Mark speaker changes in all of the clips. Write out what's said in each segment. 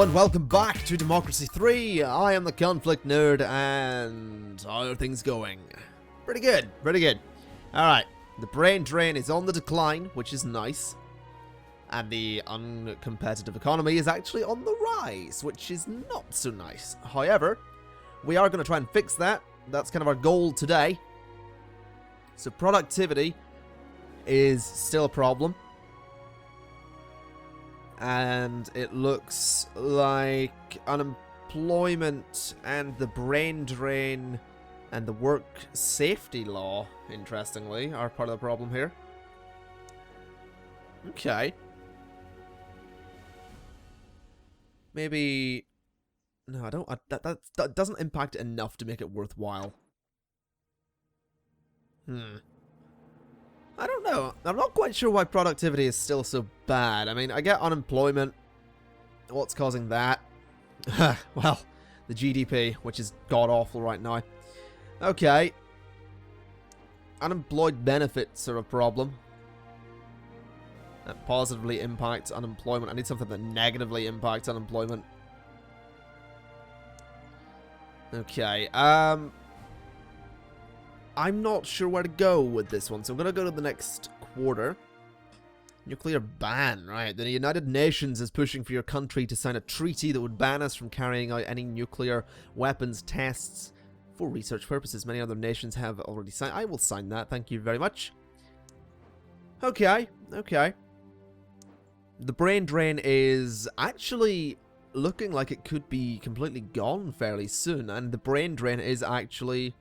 Speaker 1: Hello and welcome back to Democracy 3. I am the ConflictNerd, and how are things going? Pretty good, pretty good. Alright, the brain drain is on the decline, which is nice. And the uncompetitive economy is actually on the rise, which is not so nice. However, we are going to try and fix that. That's kind of our goal today. So productivity is still a problem. And it looks like unemployment and the brain drain and the work safety law, interestingly, are part of the problem here. Okay. Maybe... No, I don't... That doesn't impact it enough to make it worthwhile. I don't know. I'm not quite sure why productivity is still so bad. I mean, I get unemployment. What's causing that? Well, the GDP, which is god-awful right now. Okay. Unemployed benefits are a problem. That positively impacts unemployment. I need something that negatively impacts unemployment. Okay, I'm not sure where to go with this one, so I'm going to go to the next quarter. Nuclear ban, right. The United Nations is pushing for your country to sign a treaty that would ban us from carrying out any nuclear weapons tests for research purposes. Many other nations have already signed. I will sign that, thank you very much. Okay, okay. The brain drain is actually looking like it could be completely gone fairly soon, and the brain drain is actually...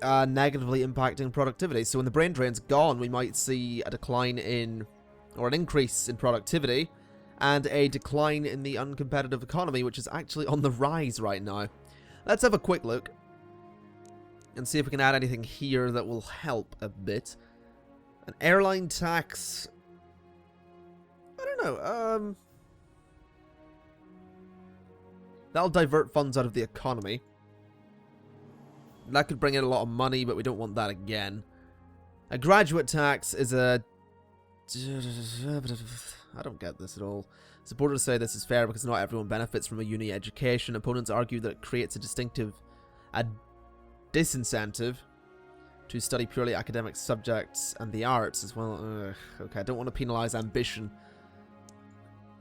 Speaker 1: negatively impacting productivity. So when the brain drain's gone, we might see a decline in, or an increase in productivity, and a decline in the uncompetitive economy, which is actually on the rise right now. Let's have a quick look and see if we can add anything here that will help a bit. An airline tax... I don't know, that'll divert funds out of the economy. That could bring in a lot of money, but we don't want that again. A graduate tax is a... I don't get this at all. Supporters say this is fair because not everyone benefits from a uni education. Opponents argue that it creates a disincentive to study purely academic subjects and the arts as well. Okay, I don't want to penalize ambition.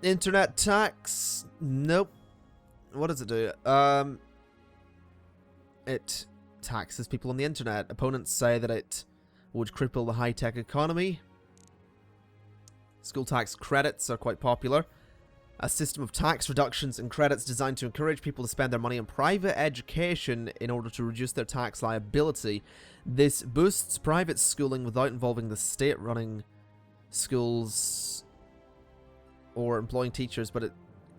Speaker 1: Internet tax? Nope. What does it do? It taxes people on the internet. Opponents say that it would cripple the high-tech economy. School tax credits are quite popular. A system of tax reductions and credits designed to encourage people to spend their money on private education in order to reduce their tax liability. This boosts private schooling without involving the state running schools or employing teachers, but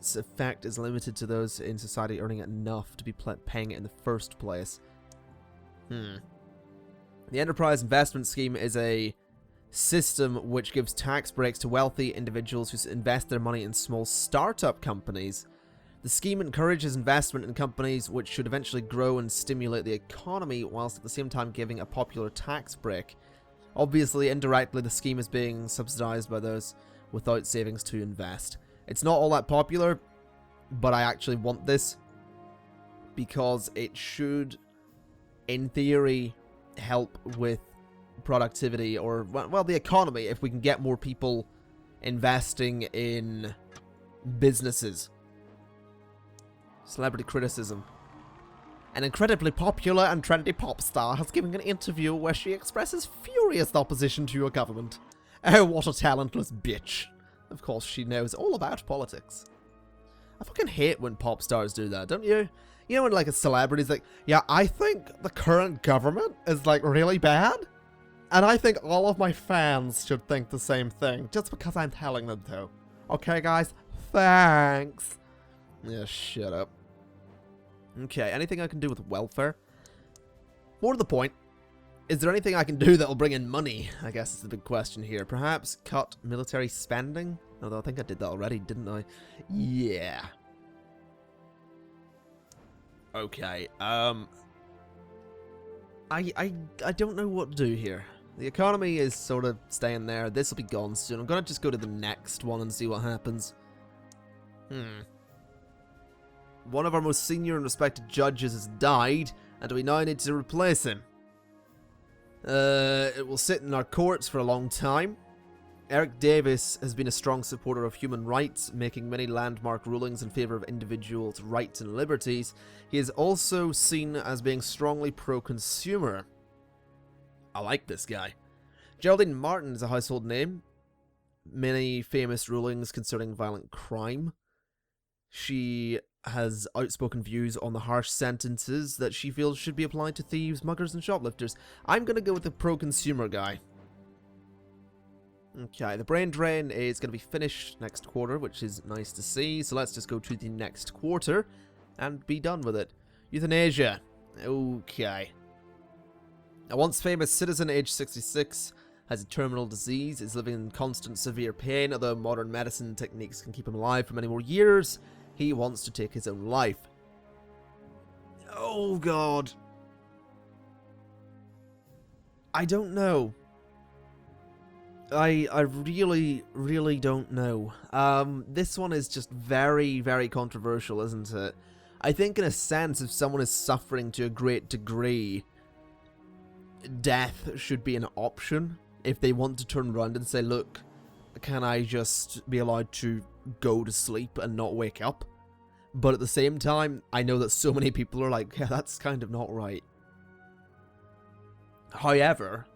Speaker 1: its effect is limited to those in society earning enough to be paying it in the first place. The Enterprise Investment Scheme is a system which gives tax breaks to wealthy individuals who invest their money in small startup companies. The scheme encourages investment in companies which should eventually grow and stimulate the economy, whilst at the same time giving a popular tax break. Obviously, indirectly, the scheme is being subsidized by those without savings to invest. It's not all that popular, but I actually want this because it should, in theory, help with productivity or, well, the economy if we can get more people investing in businesses. Celebrity criticism. An incredibly popular and trendy pop star has given an interview where she expresses furious opposition to your government. Oh, what a talentless bitch. Of course, she knows all about politics. I fucking hate when pop stars do that, don't you? You know when, like, a celebrity's like, yeah, I think the current government is, like, really bad. And I think all of my fans should think the same thing, just because I'm telling them to. Okay, guys? Thanks. Yeah, shut up. Okay, anything I can do with welfare? More to the point, is there anything I can do that will bring in money? I guess is the big question here. Perhaps cut military spending? Although I think I did that already, didn't I? Yeah. Okay, I don't know what to do here. The economy is sort of staying there. This will be gone soon. I'm gonna just go to the next one and see what happens. One of our most senior and respected judges has died, and we now need to replace him. It will sit in our courts for a long time. Eric Davis has been a strong supporter of human rights, making many landmark rulings in favor of individuals' rights and liberties. He is also seen as being strongly pro-consumer. I like this guy. Geraldine Martin is a household name. Many famous rulings concerning violent crime. She has outspoken views on the harsh sentences that she feels should be applied to thieves, muggers, and shoplifters. I'm going to go with the pro-consumer guy. Okay, the brain drain is going to be finished next quarter, which is nice to see. So let's just go to the next quarter and be done with it. Euthanasia. Okay. A once famous citizen, aged 66, has a terminal disease, is living in constant severe pain. Although modern medicine techniques can keep him alive for many more years, he wants to take his own life. Oh god. I don't know. I really don't know. This one is just very, very controversial, isn't it? I think in a sense, if someone is suffering to a great degree, death should be an option. If they want to turn around and say, look, can I just be allowed to go to sleep and not wake up? But at the same time, I know that so many people are like, yeah, that's kind of not right. However,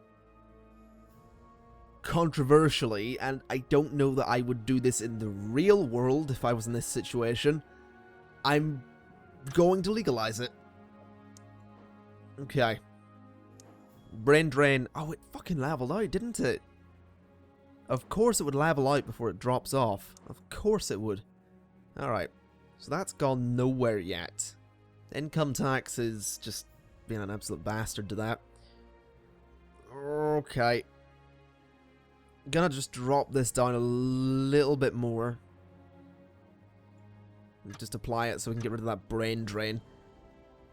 Speaker 1: controversially, and I don't know that I would do this in the real world if I was in this situation, I'm going to legalize it. Okay. Brain drain. Oh, it fucking leveled out, didn't it? Of course it would level out before it drops off. Of course it would. Alright. So that's gone nowhere yet. Income tax is just being an absolute bastard to that. Okay. Gonna just drop this down a little bit more. Just apply it so we can get rid of that brain drain.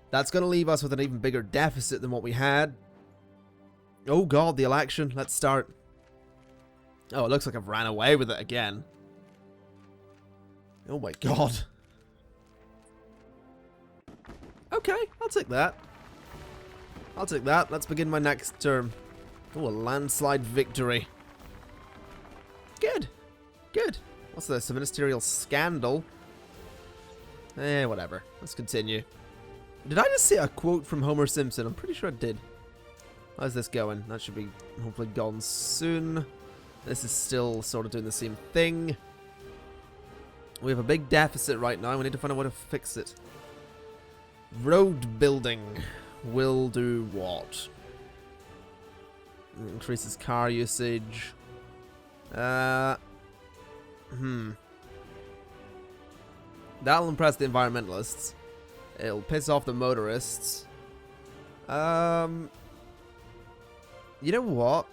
Speaker 1: That's gonna leave us with an even bigger deficit than what we had. Oh god, the election. Let's start. Oh, it looks like I've ran away with it again. Oh my god. Okay, I'll take that. I'll take that. Let's begin my next term. Oh, a landslide victory. Good. Good. What's this? A ministerial scandal? Whatever. Let's continue. Did I just see a quote from Homer Simpson? I'm pretty sure I did. How's this going? That should be hopefully gone soon. This is still sort of doing the same thing. We have a big deficit right now. We need to find a way to fix it. Road building will do what? Increases car usage. That'll impress the environmentalists. It'll piss off the motorists. You know what?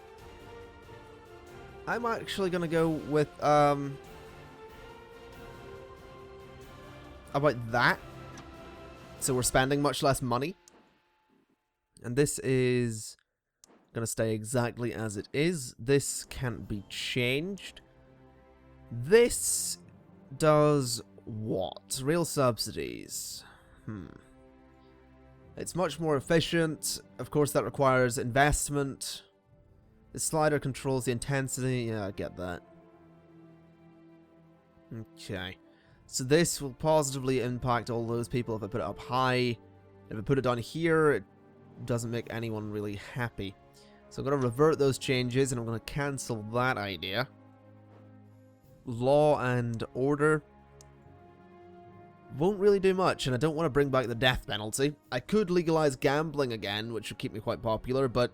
Speaker 1: I'm actually gonna go with about that. So we're spending much less money. And this is gonna stay exactly as it is. This can't be changed. This does what? Real subsidies. It's much more efficient. Of course, that requires investment. The slider controls the intensity. Yeah, I get that. Okay. So this will positively impact all those people if I put it up high. If I put it down here, it doesn't make anyone really happy. So I'm going to revert those changes and I'm going to cancel that idea. Law and order won't really do much, and I don't want to bring back the death penalty. I could legalize gambling again, which would keep me quite popular, but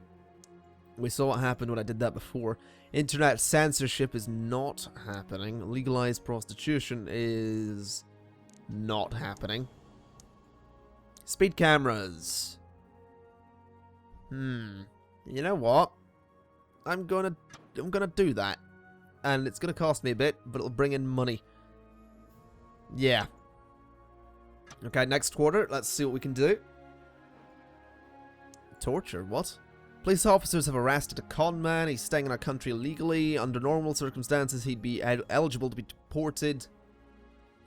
Speaker 1: we saw what happened when I did that before. Internet censorship is not happening. Legalized prostitution is not happening. Speed cameras. You know what? I'm gonna do that. And it's gonna cost me a bit, but it'll bring in money. Yeah. Okay, next quarter, let's see what we can do. Torture, what? Police officers have arrested a con man. He's staying in our country illegally. Under normal circumstances, he'd be eligible to be deported.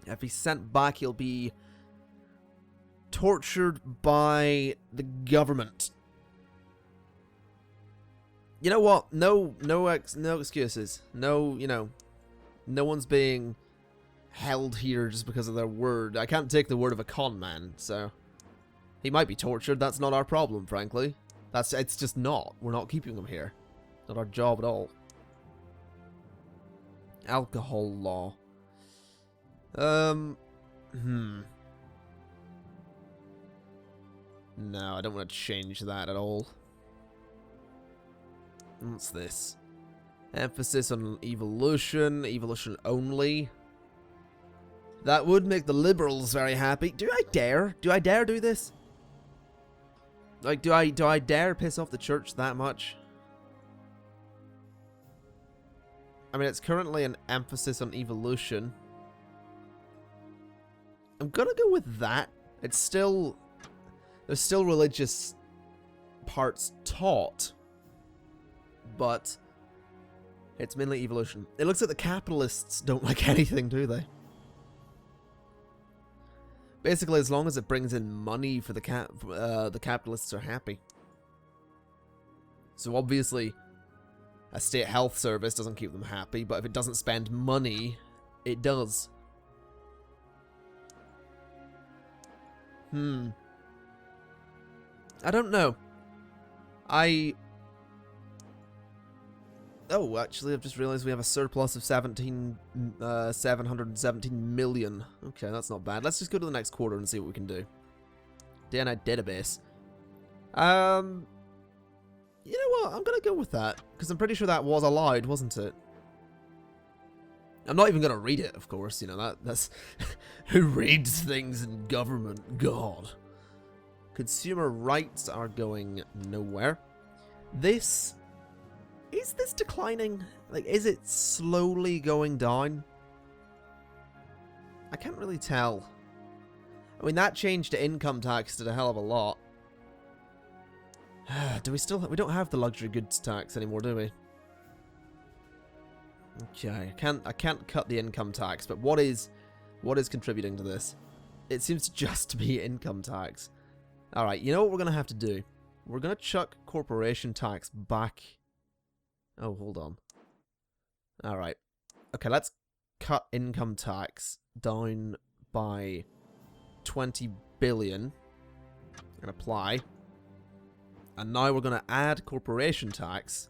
Speaker 1: If he's sent back, he'll be tortured by the government. You know what? No excuses. No, no one's being held here just because of their word. I can't take the word of a con man, so he might be tortured. That's not our problem, frankly. It's just not. We're not keeping him here. Not our job at all. Alcohol law. No, I don't want to change that at all. What's this? Emphasis on evolution. Evolution only. That would make the liberals very happy. Do I dare? Do I dare do this? Like, do I dare piss off the church that much? I mean, it's currently an emphasis on evolution. I'm gonna go with that. It's still... There's still religious parts taught. But it's mainly evolution. It looks like the capitalists don't like anything, do they? Basically, as long as it brings in money for the capitalists are happy. So obviously, a state health service doesn't keep them happy, but if it doesn't spend money, it does. I don't know. Oh, actually, I've just realized we have a surplus of 717 million. Okay, that's not bad. Let's just go to the next quarter and see what we can do. DNA database. You know what? I'm gonna go with that because I'm pretty sure that was allowed, wasn't it? I'm not even gonna read it, of course. You know that's who reads things in government. God. Consumer rights are going nowhere. Is this declining? Like, is it slowly going down? I can't really tell. I mean, that change to income tax did a hell of a lot. Do we still... We don't have the luxury goods tax anymore, do we? Okay, I can't cut the income tax, but what is contributing to this? It seems to just be income tax. Alright, you know what we're going to have to do? We're going to chuck corporation tax back... Oh, hold on. Alright. Okay, let's cut income tax down by 20 billion and apply. And now we're going to add corporation tax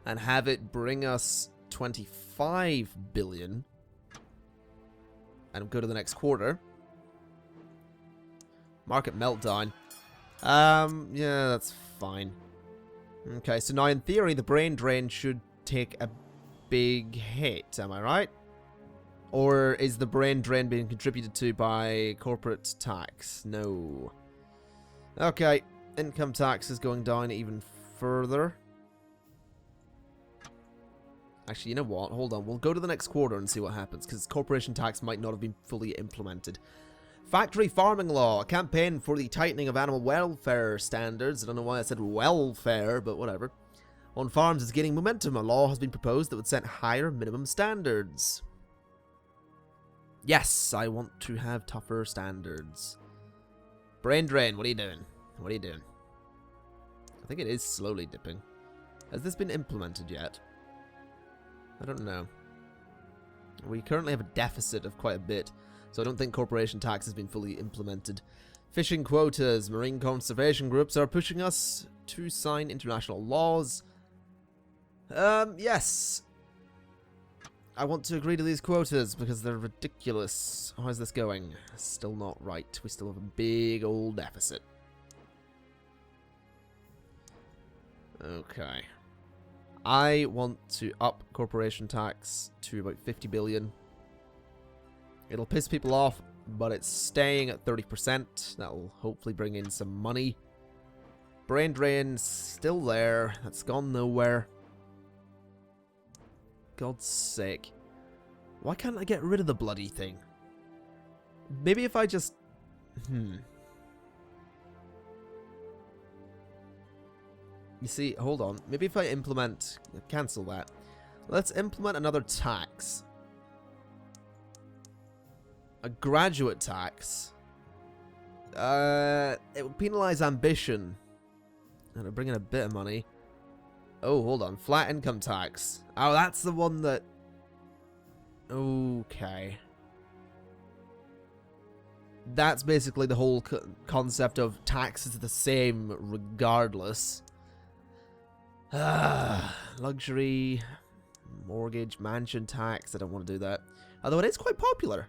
Speaker 1: and have it bring us 25 billion and go to the next quarter. Market meltdown. Yeah, that's fine. Okay, so now in theory, the brain drain should take a big hit, am I right? Or is the brain drain being contributed to by corporate tax? No. Okay, income tax is going down even further. Actually, you know what? Hold on, we'll go to the next quarter and see what happens, because corporation tax might not have been fully implemented. Factory farming law, a campaign for the tightening of animal welfare standards. I don't know why I said welfare, but whatever. On farms is gaining momentum. A law has been proposed that would set higher minimum standards. Yes, I want to have tougher standards. Brain drain, what are you doing? What are you doing? I think it is slowly dipping. Has this been implemented yet? I don't know. We currently have a deficit of quite a bit. So I don't think corporation tax has been fully implemented. Fishing quotas. Marine conservation groups are pushing us to sign international laws. Yes. I want to agree to these quotas because they're ridiculous. How's this going? Still not right. We still have a big old deficit. Okay. I want to up corporation tax to about 50 billion. It'll piss people off, but it's staying at 30%. That'll hopefully bring in some money. Brain drain, still there. That's gone nowhere. God's sake. Why can't I get rid of the bloody thing? Maybe if I just... You see, hold on. Maybe if I implement... Cancel that. Let's implement another tax. A graduate tax. It would penalize ambition. And it'll bring in a bit of money. Oh, hold on. Flat income tax. Oh, that's the one that... Okay. That's basically the whole concept of tax is the same regardless. Luxury, mortgage, mansion tax. I don't want to do that. Although it is quite popular.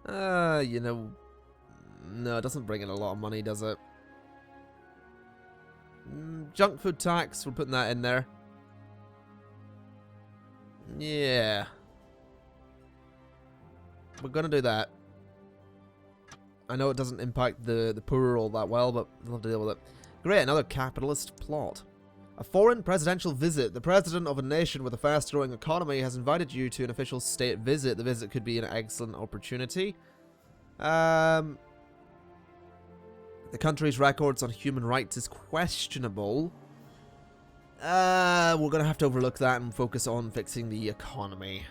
Speaker 1: You know... No, it doesn't bring in a lot of money, does it? Junk food tax, we're putting that in there. Yeah. We're gonna do that. I know it doesn't impact the poor all that well, but we'll have to deal with it. Great, another capitalist plot. A foreign presidential visit. The president of a nation with a fast-growing economy has invited you to an official state visit. The visit could be an excellent opportunity. The country's records on human rights is questionable. We're going to have to overlook that and focus on fixing the economy.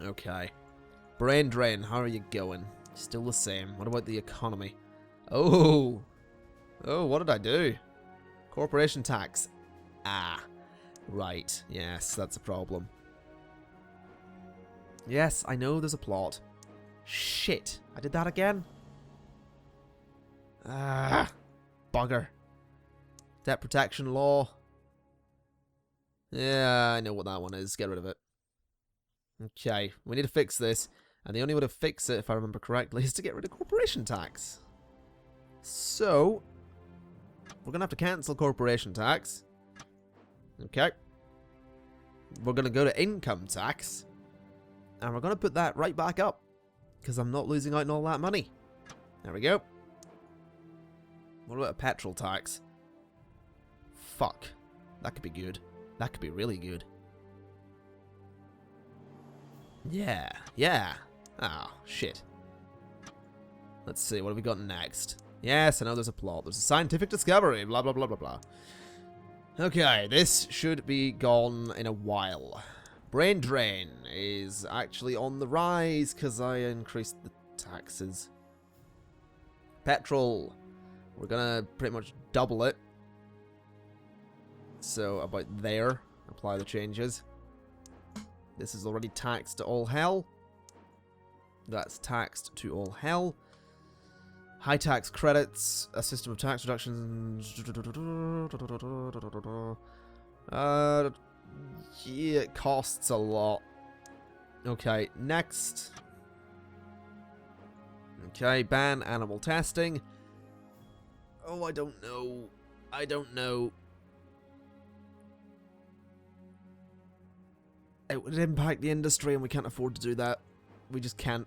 Speaker 1: Okay. Brain drain, how are you going? Still the same. What about the economy? Oh! Oh, what did I do? Corporation tax. Ah. Right. Yes, that's a problem. Yes, I know there's a plot. Shit. I did that again? Ah. Bugger. Debt protection law. Yeah, I know what that one is. Get rid of it. Okay, we need to fix this. And the only way to fix it, if I remember correctly, is to get rid of corporation tax. So, we're going to have to cancel corporation tax. Okay. We're going to go to income tax. And we're going to put that right back up. Because I'm not losing out on all that money. There we go. What about a petrol tax? Fuck. That could be good. That could be really good. Yeah. Yeah. Oh, shit. Let's see. What have we got next? Yes, I know there's a plot. There's a scientific discovery. Blah, blah, blah, blah, blah. Okay, this should be gone in a while. Brain drain is actually on the rise because I increased the taxes. Petrol. We're going to pretty much double it. So, about there. Apply the changes. This is already taxed to all hell. That's taxed to all hell. High tax credits, a system of tax reductions. Yeah, it costs a lot. Okay, next. Okay, ban animal testing. Oh, I don't know. I don't know. It would impact the industry and we can't afford to do that. We just can't.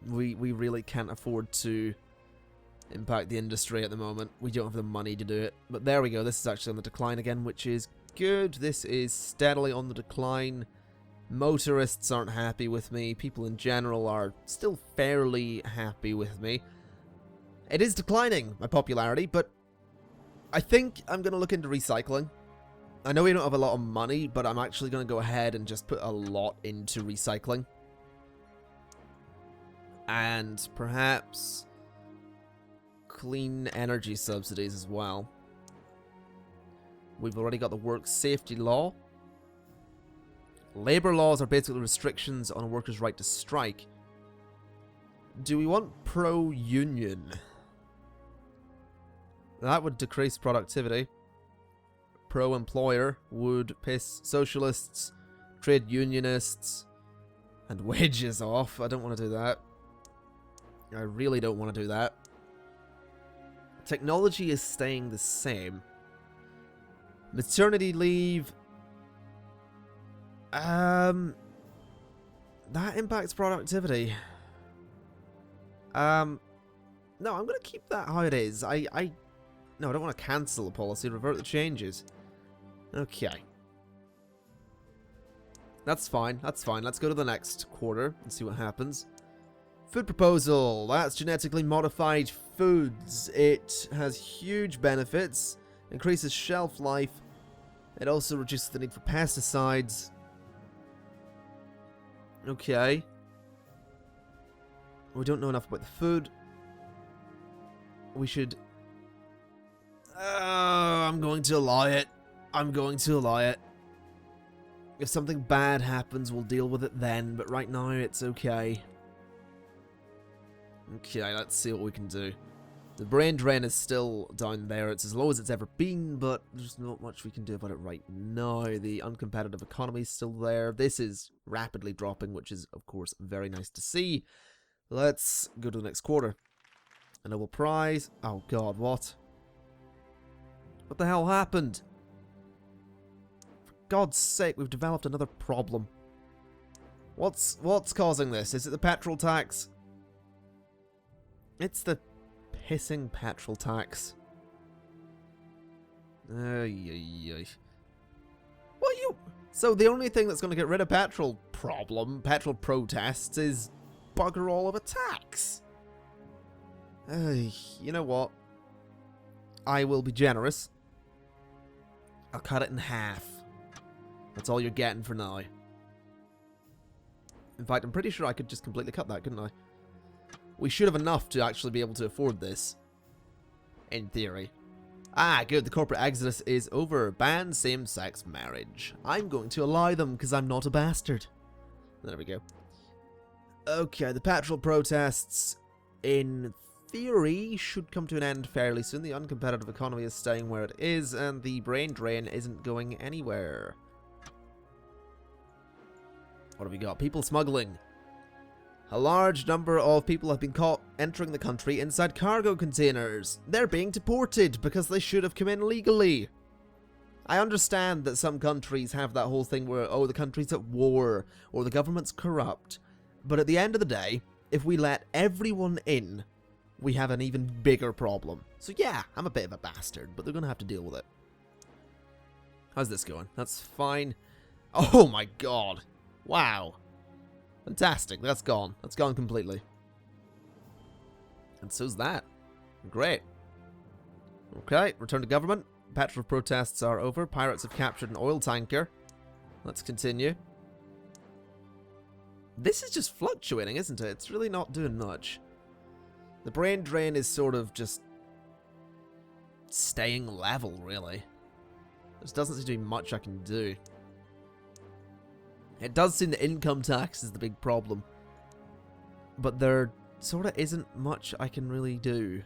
Speaker 1: We really can't afford to impact the industry at the moment. We don't have the money to do it. But there we go. This is actually on the decline again, which is good. This is steadily on the decline. Motorists aren't happy with me. People in general are still fairly happy with me. It is declining, my popularity, but I think I'm going to look into recycling. I know we don't have a lot of money, but I'm actually going to go ahead and just put a lot into recycling. And perhaps clean energy subsidies as well. We've already got the work safety law. Labor laws are basically restrictions on a worker's right to strike. Do we want pro-union? That would decrease productivity. Pro-employer would piss socialists, trade unionists, and wages off. I don't want to do that. I really don't want to do that. Technology is staying the same. Maternity leave. That impacts productivity. No, I'm going to keep that how it is. No, I don't want to cancel the policy. Revert the changes. Okay. That's fine. That's fine. Let's go to the next quarter and see what happens. Food proposal. That's genetically modified foods. It has huge benefits. Increases shelf life. It also reduces the need for pesticides. Okay. We don't know enough about the food. We should... I'm going to allow it. I'm going to allow it. If something bad happens, we'll deal with it then, but right now it's okay. Okay, let's see what we can do. The brain drain is still down there. It's as low as it's ever been, but there's not much we can do about it right now. The uncompetitive economy is still there. This is rapidly dropping, which is, of course, very nice to see. Let's go to the next quarter. A Nobel Prize. Oh, God, what? What the hell happened? For God's sake, we've developed another problem. What's causing this? Is it the petrol tax? It's the pissing petrol tax. What you... So the only thing that's going to get rid of petrol protests is bugger all of a tax. You know what? I will be generous. I'll cut it in half. That's all you're getting for now. In fact, I'm pretty sure I could just completely cut that, couldn't I? We should have enough to actually be able to afford this. In theory. Ah, good. The corporate exodus is over. Ban same-sex marriage. I'm going to allow them because I'm not a bastard. There we go. Okay, the petrol protests, in theory, should come to an end fairly soon. The uncompetitive economy is staying where it is, and the brain drain isn't going anywhere. What have we got? People smuggling. A large number of people have been caught entering the country inside cargo containers. They're being deported because they should have come in legally. I understand that some countries have that whole thing where, oh, the country's at war, or the government's corrupt. But at the end of the day, if we let everyone in, we have an even bigger problem. So yeah, I'm a bit of a bastard, but they're going to have to deal with it. How's this going? That's fine. Oh my god. Wow. Fantastic. That's gone. That's gone completely. And so's that. Great. Okay, return to government. Petrol protests are over. Pirates have captured an oil tanker. Let's continue. This is just fluctuating, isn't it? It's really not doing much. The brain drain is sort of just staying level, really. There doesn't seem to be much I can do. It does seem that income tax is the big problem. But there sort of isn't much I can really do.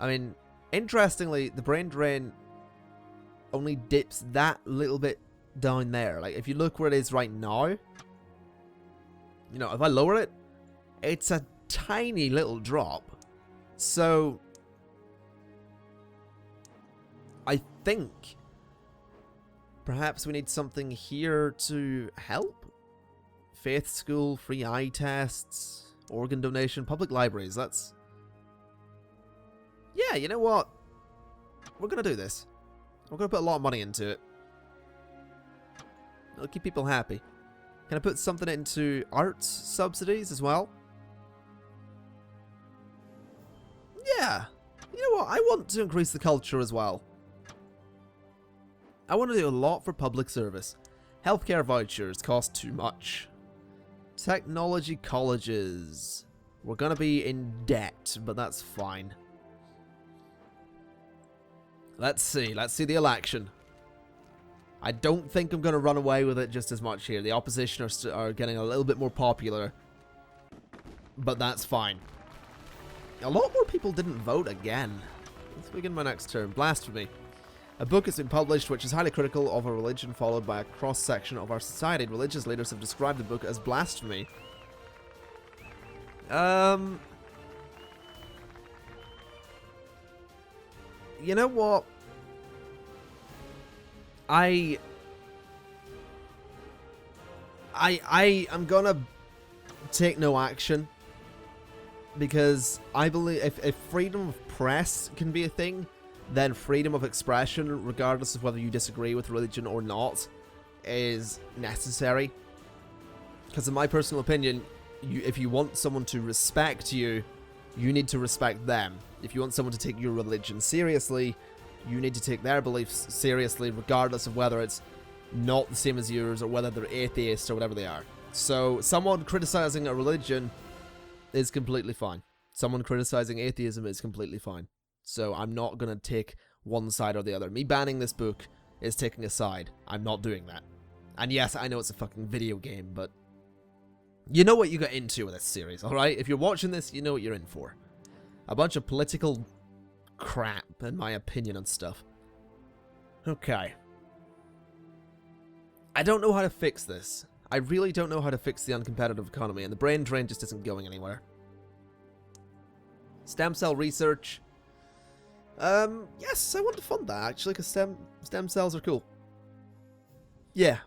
Speaker 1: I mean, interestingly, the brain drain only dips that little bit down there. Like, if you look where it is right now, you know, if I lower it, it's a tiny little drop. So, I think perhaps we need something here to help. Faith school, free eye tests, organ donation, public libraries. That's... Yeah, you know what? We're going to do this. We're going to put a lot of money into it. It'll keep people happy. Can I put something into arts subsidies as well? Yeah. You know what? I want to increase the culture as well. I want to do a lot for public service. Healthcare vouchers cost too much. Technology colleges. We're going to be in debt, but that's fine. Let's see. Let's see the election. I don't think I'm going to run away with it just as much here. The opposition are getting a little bit more popular. But that's fine. A lot more people didn't vote again. Let's begin my next turn. Blasphemy. A book has been published which is highly critical of a religion followed by a cross-section of our society. Religious leaders have described the book as blasphemy. You know what? I'm gonna take no action because I believe if freedom of press can be a thing, then freedom of expression, regardless of whether you disagree with religion or not, is necessary. Because in my personal opinion, if you want someone to respect you, you need to respect them. If you want someone to take your religion seriously, you need to take their beliefs seriously, regardless of whether it's not the same as yours or whether they're atheists or whatever they are. So someone criticizing a religion is completely fine. Someone criticizing atheism is completely fine. So I'm not going to take one side or the other. Me banning this book is taking a side. I'm not doing that. And yes, I know it's a fucking video game, but you know what you got into with this series, alright? If you're watching this, you know what you're in for. A bunch of political crap, in my opinion, and stuff. Okay. I don't know how to fix this. I really don't know how to fix the uncompetitive economy, and the brain drain just isn't going anywhere. Stem cell research. Yes, I want to fund that, actually, because stem cells are cool. Yeah,